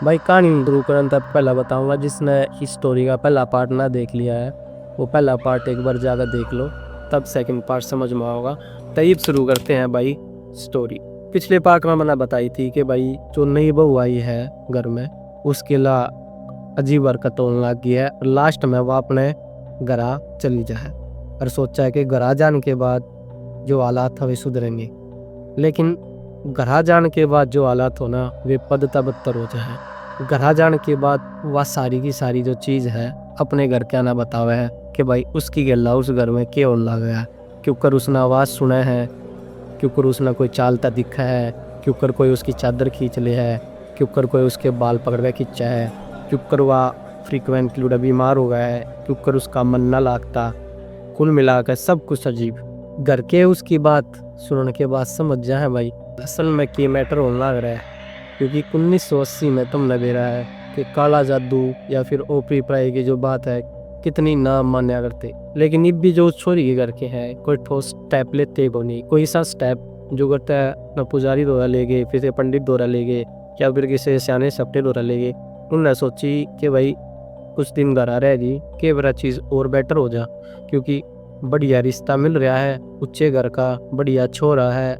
भाई कहानी शुरू करने तक पहला बताऊंगा, जिसने इस स्टोरी का पहला पार्ट ना देख लिया है वो पहला पार्ट एक बार जाकर देख लो, तब सेकंड पार्ट समझ में आओगा। तब शुरू करते हैं भाई स्टोरी। पिछले पार्ट में मैंने बताई थी कि भाई जो नई बहू आई है घर में, उसके ला अजीब हरकत होने लग गई है। लास्ट में वह अपने घर चली जाए और सोचा है कि घर जाने के बाद जो हालात है वे सुधरेंगे, लेकिन घर जाने के बाद जो हालात हो ना वे बदतर बदतर हो जाए। घर जाने के बाद वह सारी की सारी जो चीज़ है अपने घर क्या ना बतावे है कि भाई उसकी गला उस घर में क्या होने लगा है, क्योंकि उसने आवाज़ सुना है, क्योंकि उसने कोई चालता दिखा है, क्योंकि कोई उसकी चादर खींच ले है, क्योंकि कोई उसके बाल पकड़ के खींचा है, क्योंकि वह फ्रीक्वेंटली बीमार हो गया है, क्योंकि उसका मन न लागता। कुल मिलाकर सब कुछ अजीब। घर के उसकी बात सुनने के बाद समझ जाए भाई असल में की मैटर होने लग रहा है, क्योंकि 1980 में तुमने दे रहा है कि काला जादू या फिर ओपरी पराई की जो बात है कितनी ना मान्या करते, लेकिन अब भी जो छोरी के घर के हैं कोई ठोस स्टेप लेते को नहीं। कोई सा स्टेप जो करता है ना पुजारी द्वारा ले गए, फिर से पंडित द्वारा ले गए, या फिर किसी सियाने सप्टे द्वारा ले गए। उन्होंने सोची कि भाई कुछ दिन घर आ रहे जी कि बड़ा चीज़ और बेटर हो जा, क्योंकि बढ़िया रिश्ता मिल रहा है, उच्चे घर का बढ़िया छोरा है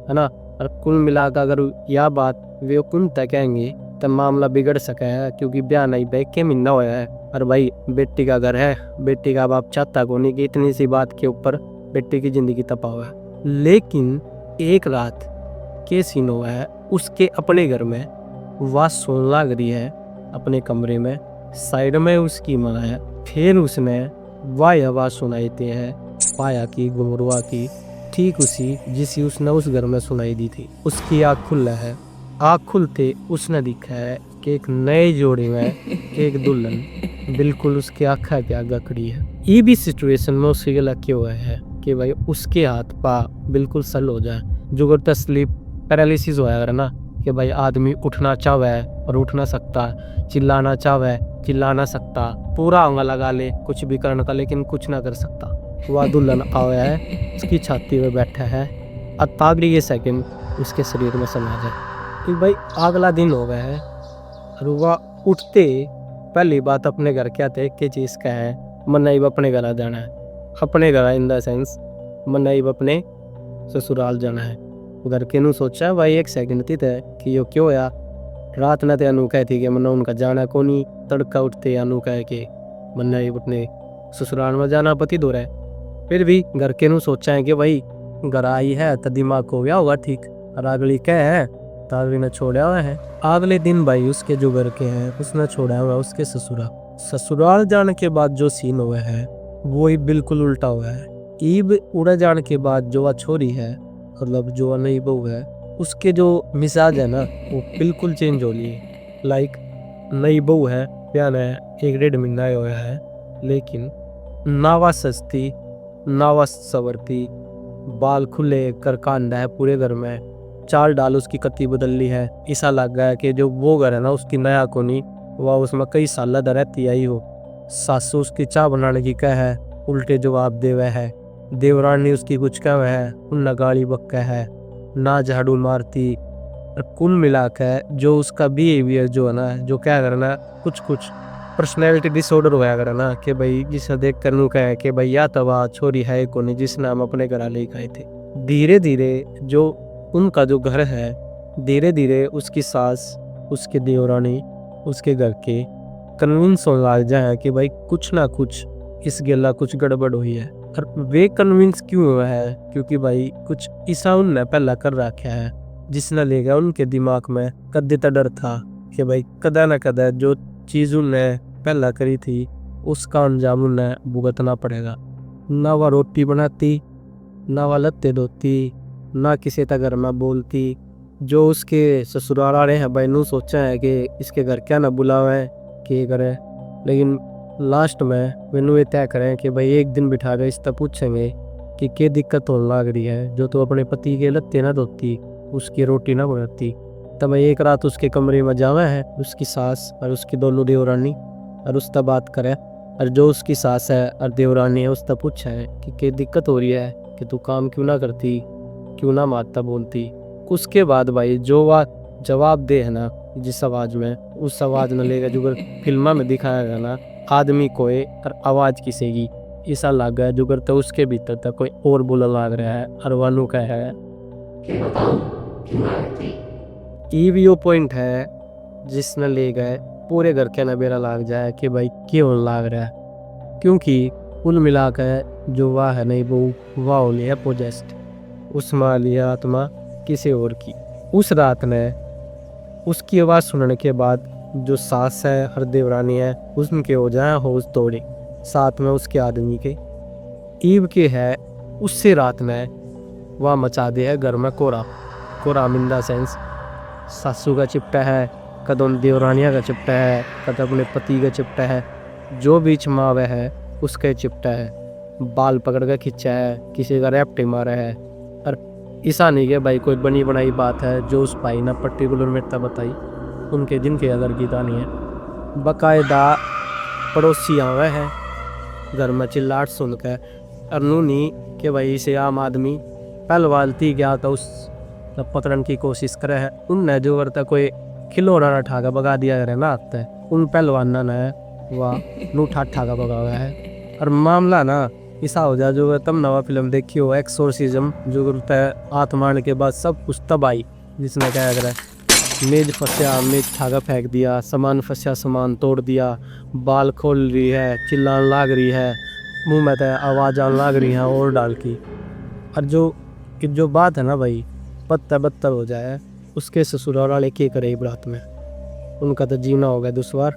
ना। और कुल मिलाकर अगर यह बात वे कुन तक कहेंगे तो मामला बिगड़ सका है, क्योंकि ब्याह नहीं बैग के महीना होया है और भाई बेटी का घर है, बेटी का बाप चाहता को नहीं कि इतनी सी बात के ऊपर बेटी की जिंदगी तपा हुआ है। लेकिन एक रात के सीन हुआ है उसके अपने घर में, वह सोने लग रही है अपने कमरे में, साइड में उसकी माँ है। फिर उसने वह आवाज़ सुनाई दी है पाया की घुंघरुआ की, ठीक उसी जिसी उसने उस घर में सुनाई दी थी। उसकी आँख खुल है, आँख खुलते उसने देखा है कि एक नए जोड़े में एक दुल्हन बिल्कुल उसके आँखा के आगे खड़ी है। ये भी सिचुएशन में उसके गला क्यों हुआ है कि भाई उसके हाथ पा बिल्कुल सल हो जाए, जो करता स्लीप पैरालिसिस होया है ना, कि भाई आदमी उठना चाहे और उठ ना सकता, चिल्लाना चाहे चिल्ला ना सकता, पूरा अंगा लगा ले कुछ भी करने का लेकिन कुछ ना कर सकता। वह दुल्हन आया है, उसकी छाती में बैठा है, अतागली ये सेकंड उसके शरीर में समा जाए कि भाई अगला दिन हो गया है। और वह उठते पहली बात अपने घर क्या थे कि चीज़ का है मनाइब अपने घर आ जाना है, अपने घर इन द सेंस मनाइब अपने ससुराल जाना है। घर के नु सोचा भाई एक सेकंड थी थे कि यो क्यों या रात न ते अनु कहती कि मना उनका जाना को नहीं, तड़का उठते अनु कह के मनाइब अपने ससुराल में जाना पति दो रहे। फिर भी घर के नु सोचा है कि भाई घर आई है तो दिमाग को गया होगा ठीक, और अगली क्या है तो अगली ने छोड़ा हुआ है। अगले दिन भाई उसके जो घर के हैं उसने छोड़ा हुआ उसके ससुराल जाने के बाद जो सीन हुआ है वो ही बिल्कुल उल्टा हुआ है। ईब उड़ा जाने के बाद जो वह छोरी है मतलब जो नई बहू है उसके जो मिजाज है ना वो बिल्कुल चेंज हो लिए। लाइक नई बहू है, प्यान है, 1 डेढ़ महीना हुआ है, लेकिन नावा सस्ती नावा सवरती, बाल खुले कर कांदा है पूरे घर में, चाल डाल उसकी कत्ती बदल ली है। ऐसा लग गया कि जो वो घर है ना उसकी नया कोनी वह उसमें कई साल रहती आई हो। सासू उसकी चाय बनाने की कह है, उल्टे जवाब दे वह है। देवरानी उसकी कुछ कह है, उन गाली बक्का है, ना झाड़ू मारती। कुल मिलाकर जो उसका बिहेवियर जो है ना, जो क्या करना कुछ पर्सनैलिटी डिसऑर्डर होया करे ना, कि भाई जिसे देख कर नू कहे कि भाई या तवा छोरी है को नहीं जिसने हम अपने घर ले गए थे। धीरे धीरे जो उनका जो घर है, धीरे धीरे उसकी सास उसके देवरानी उसके घर के कन्विंस होने लग जाए कि भाई कुछ ना कुछ इस गेला कुछ गड़बड़ हुई है। और वे कन्विंस क्यों हुआ है क्योंकि भाई कुछ ऐसा उनने पहला कर रखा है जिसने ले गया उनके दिमाग में कदे तक डर था कि भाई कदा ना कदा जो चीज़ उनने पहला करी थी उसका अंजाम उन्हें भुगतना पड़ेगा। ना वह रोटी बनाती, ना वह लत्ते धोती, ना किसी तक घर में बोलती। जो उसके ससुराल वाले हैं भाई नू सोचा है कि इसके घर क्या ना बुलावे है कि करे, लेकिन लास्ट में मैनू ये तय करें कि भाई एक दिन बिठा कर इससे पूछेंगे कि क्या दिक्कत होने लग रही है जो तो अपने पति के लत्ते ना धोती, उसकी रोटी ना बनाती। तब एक रात उसके कमरे में जावा है उसकी सास और उसकी दोनों देवरानी, और उससे बात करे। और जो उसकी सास है और देवरानी है उससे पूछा है कि क्या दिक्कत हो रही है कि तू काम क्यों ना करती, क्यों ना मारता बोलती। उसके बाद भाई जो वह जवाब दे है ना जिस आवाज़ में, उस आवाज़ न लेगा जो फिल्मा में दिखाया गया ना, आदमी कोई और आवाज़ किसी की ऐसा लग गया जो तो उसके भीतर तक कोई और बोला लग रहा है और वानू का है। ये भी वो पॉइंट है जिसने ले गए पूरे घर के नबेरा लाग जाए कि भाई क्यों लाग रहा है, क्योंकि कुल मिलाकर जो वाह है नहीं वो वाह लिया पोजेस्ट, उसमें लिया आत्मा किसी और की। उस रात ने उसकी आवाज़ सुनने के बाद जो सास है और देवरानी है उनके हो जाए होश तोड़े, साथ में उसके आदमी के ईव के है। उससे रात ने वह मचा दे है घर में कोरा मिंदा सेंस, सासू का चिपटा है, कदम देवरानिया का चिपटा है, कदम अपने पति का चिपटा है, जो बीच मावे है उसका चिपटा है, बाल पकड़ कर खींचा है, किसी का रैप्टे मारा है। और ऐसा नहीं है भाई कोई बनी बनाई बात है जो उस भाई ना पर्टिकुलर मेरे बताई, उनके जिनके अगर गीता नहीं है। बाकायदा पड़ोसी आवे है घर में चिल्लाट सुनकर, और नूनी कि भाई इसे आम आदमी पहलवानती गया तो उस पकड़न की कोशिश करे है। उनने जो करता कोई खिलौना ना ठाका भगा दिया करे ना आते है, उन पहलवाना ने वह नू ठाका भगा हुआ है। और मामला ना ऐसा हो जाए जो तब नवा फिल्म देखी हो एक्सोर्सिज्म, जो करता है आत्माण के बाद सब कुछ तबाही, जिसने क्या करे मेज फंसा मेज ठाका फेंक दिया, सामान फंसा सामान तोड़ दिया, बाल खोल रही है, चिल्लान लाग रही है, मुंह में तो आवाज़ आने लाग रही है और डाल की। और जो बात है ना भाई पत्ता बत्तर हो जाए, उसके ससुराल वाले के करे बात में, उनका तो जीना हो गया दुश्वार।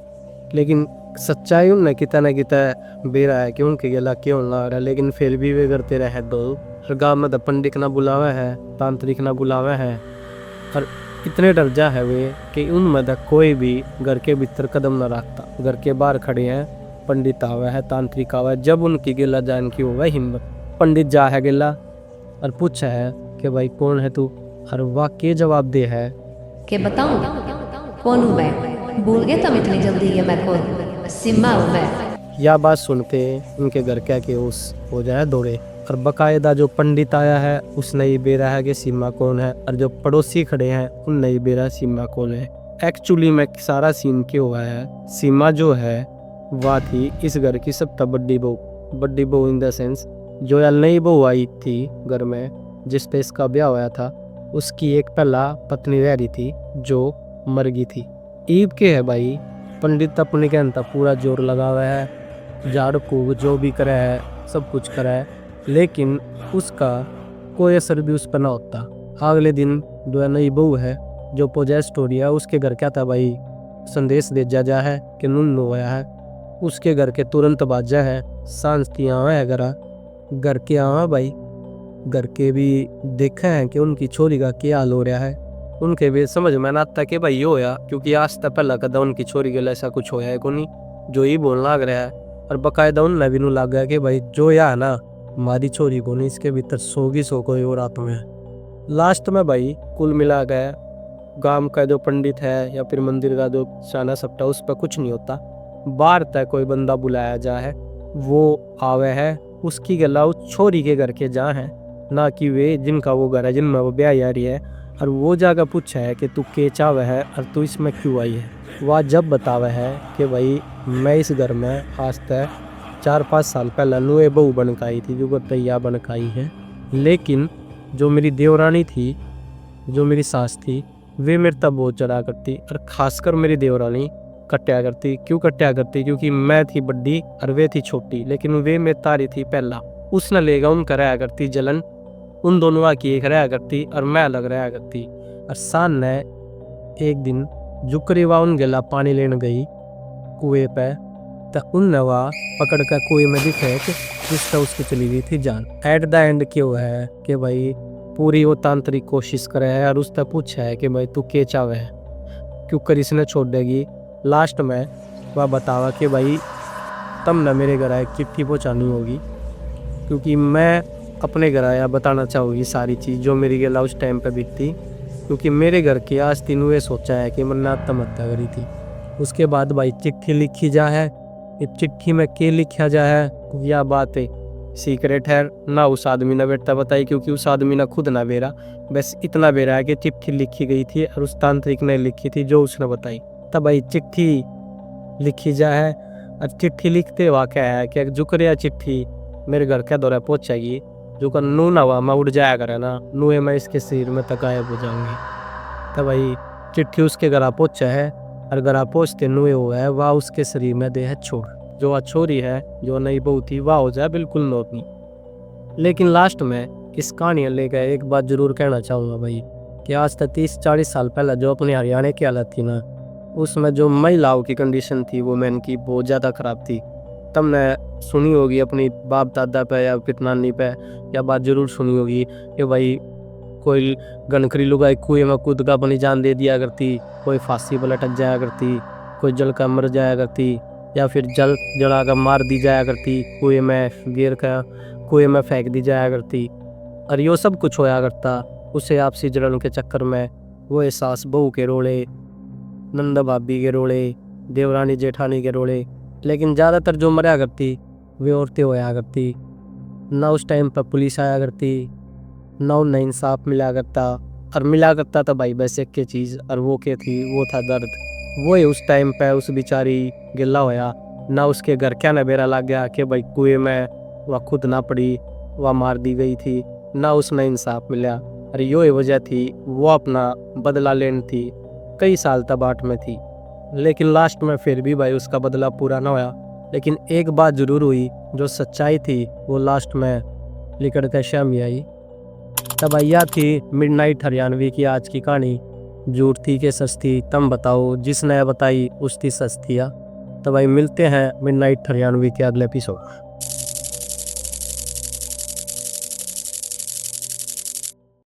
लेकिन सच्चाई उनने कितना न कितना बेरा है कि उनके गला क्यों ला रहा है, लेकिन फिर भी वे करते रहे दो। हर गाँव में तो पंडित ना बुलावा है, तांत्रिक ना बुलावा है, और इतने डर जा है वे कि उनमें तो कोई भी घर के भीतर कदम न रखता। घर के बाहर खड़े हैं, पंडित आवा है, तांत्रिक आवा है, जब उनकी गिला जान की हुआ हिम्मत, पंडित जा है गिला और पूछा है कि भाई कौन है तू, और वाह के जवाब दे है कि बताऊं कौन हूँ मैं, भूल गए तुम इतनी जल्दी ये मैं कौन, सिम्मा हूँ मैं। यह बात सुनते उनके घर क्या के उस हो जाए दौड़े, और बकायदा जो पंडित आया है उसने ये बेरा है कि सीमा कौन है, और जो पड़ोसी खड़े हैं उनने ये बेरा सीमा कौन है। एक्चुअली में सारा सीन क्यों हुआ है, सीमा जो है वह थी इस घर की सबसे बड़ी बहू इन द सेंस, जो यार नई बहू आई थी घर में जिस पे इसका ब्याह हुआ था, उसकी एक पहला पत्नी रह रही थी जो मर गई थी। ईब के है भाई पंडित अपने के अंत पूरा जोर लगा हुआ है, झाड़ फूक जो भी करे है सब कुछ करे है, लेकिन उसका कोई असर भी उस पर ना होता। अगले दिन जो नई बहू है जो पोजेस स्टोरी है उसके घर क्या था भाई, संदेश भेजा जा है कि नुन होया है, उसके घर के तुरंत बाजा है, शांति आवा है घर के आवा भाई, घर के भी देखा है कि उनकी छोरी का क्या हाल हो रहा है। उनके भी समझ में ना आता कि भाई ये होया, क्योंकि आज तक पहला कदा उनकी छोरी के लिए ऐसा कुछ होया है को नहीं जो ही बोलने लग रहा है। और बाकायदा उन भी नू लग गया कि भाई जो या है ना हमारी छोरी को नहीं, इसके भीतर सोगी सो कोई और आत्मा है। लास्ट में भाई कुल मिला गया गांव का जो पंडित है या फिर मंदिर का जो शाना सप्टा उस पर कुछ नहीं होता, बाहर तक कोई बंदा बुलाया जा है, वो आवे है उसकी गला उस छोरी के घर के जा है, ना कि वे जिनका वो घर है जिनमें वो ब्याह यारी है। और वो जाकर पूछा है कि तू के चावे है और तू इसमें क्यों आई है। वह जब बतावा है कि भाई मैं इस घर में आज तक 4-5 साल पहले नुए बहू बन के आई थी, जो तैयार बन के आई है, लेकिन जो मेरी देवरानी थी, जो मेरी सास थी, वे मेरे तब बहुत चढ़ा करती, और ख़ासकर मेरी देवरानी कट्या करती। क्यों कट्या करती, क्योंकि मैं थी बड्डी और वे थी छोटी, लेकिन वे मेरी तारी थी पहला। उसने लेगा उनका रहा करती जलन, उन दोनों की एक रहा करती और मैं अलग रहा करती। और सान ने एक दिन जुकरी वा उन गला पानी लेने गई कुएं पे, तो उन वह पकड़ कर कुएं में दिखे जिसका उसकी चली गई थी जान। एट द एंड क्यों है कि भाई पूरी वो तांत्रिक कोशिश करे है और उससे पूछा है कि भाई तू के चावे है, क्यों कर इसने छोड़ देगी। लास्ट में वह बतावा कि भाई तब न मेरे घर आए चिट्ठी पहुँचानी होगी, क्योंकि मैं अपने घर आया बताना चाहूँगी सारी चीज़ जो मेरी गला उस टाइम पे बीतती, क्योंकि मेरे घर के आज तीन हुए सोचा है कि मैंने आत्महत्या करी थी। उसके बाद भाई चिट्ठी लिखी जा है, इस चिट्ठी में क्या लिखा जा है यह बात है सीक्रेट है, ना उस आदमी ने बेटा बताई, क्योंकि उस आदमी ने खुद ना बेरा, बस इतना बेरा है कि चिट्ठी लिखी गई थी और उस तांत्रिक ने लिखी थी जो उसने बताई। तब भाई चिट्ठी लिखी जाए। और चिट्ठी लिखते हुआ क्या है कि जुकरिया चिट्ठी मेरे घर के दौरे पहुँचेगी, जो कर नू ना हुआ मैं उड़ जाया करे ना, नू है मैं इसके सिर में तक गायब हो जाऊंगी। तब भाई चिट्ठी उसके घर पहुँचा है, और घर पहुँचते नुए हुआ है वह उसके शरीर में दे है छोड़, जो वह छोरी है जो नई बहू थी वह हो जाए बिल्कुल नौतनी। लेकिन लास्ट में इस कहानी लेकर एक बात जरूर कहना चाहूँगा भाई, कि आज तक 30-40 साल पहले जो अपने हरियाणा की हालत थी ना, उसमें जो महिलाओं की कंडीशन थी वो मैन की बहुत ज़्यादा ख़राब थी। तुमने सुनी होगी अपनी बाप दादा पे या फिर नानी पे, या बात जरूर सुनी होगी कि भाई कोई गनखरी लुगाई कुएं में कूद का अपनी जान दे दिया करती, कोई फांसी पर लटक जाया करती, कोई जल का मर जाया करती, या फिर जला कर मार दी जाया करती, कुएं में गिर कर कुएं में फेंक दी जाया करती। और यो सब कुछ होया करता उसे आपसी जलन के चक्कर में। वो एहसास बहू के रोले, नंदा भाभी के रोले, देवरानी जेठानी के रोले। लेकिन ज़्यादातर जो मरा करती वे औरतें होया करती। ना उस टाइम पर पुलिस आया करती, ना उन्हें इंसाफ मिला करता, और मिला करता था भाई बस एक के चीज़, और वो क्या थी, वो था दर्द। वो ही उस टाइम पे उस बेचारी गिल्ला होया। ना उसके घर क्या नबेरा लग गया कि भाई कुएं में वह खुद ना पड़ी, वह मार दी गई थी, ना उसने इंसाफ मिला। और यो ही वजह थी वो अपना बदला लेन थी, कई साल तक बाट में थी। लेकिन लास्ट में फिर भी भाई उसका बदला पूरा ना होया। लेकिन एक बात जरूर हुई, जो सच्चाई थी वो लास्ट में लिकड़ कर शामी आई। तब भैया थी मिडनाइट हरियाणवी की आज की कहानी। झूठ थी कि सच थी तुम बताओ, जिसने बताई उस थी सच थी। तो भाई मिलते हैं मिडनाइट हरियाणवी के अगले एपिसोड।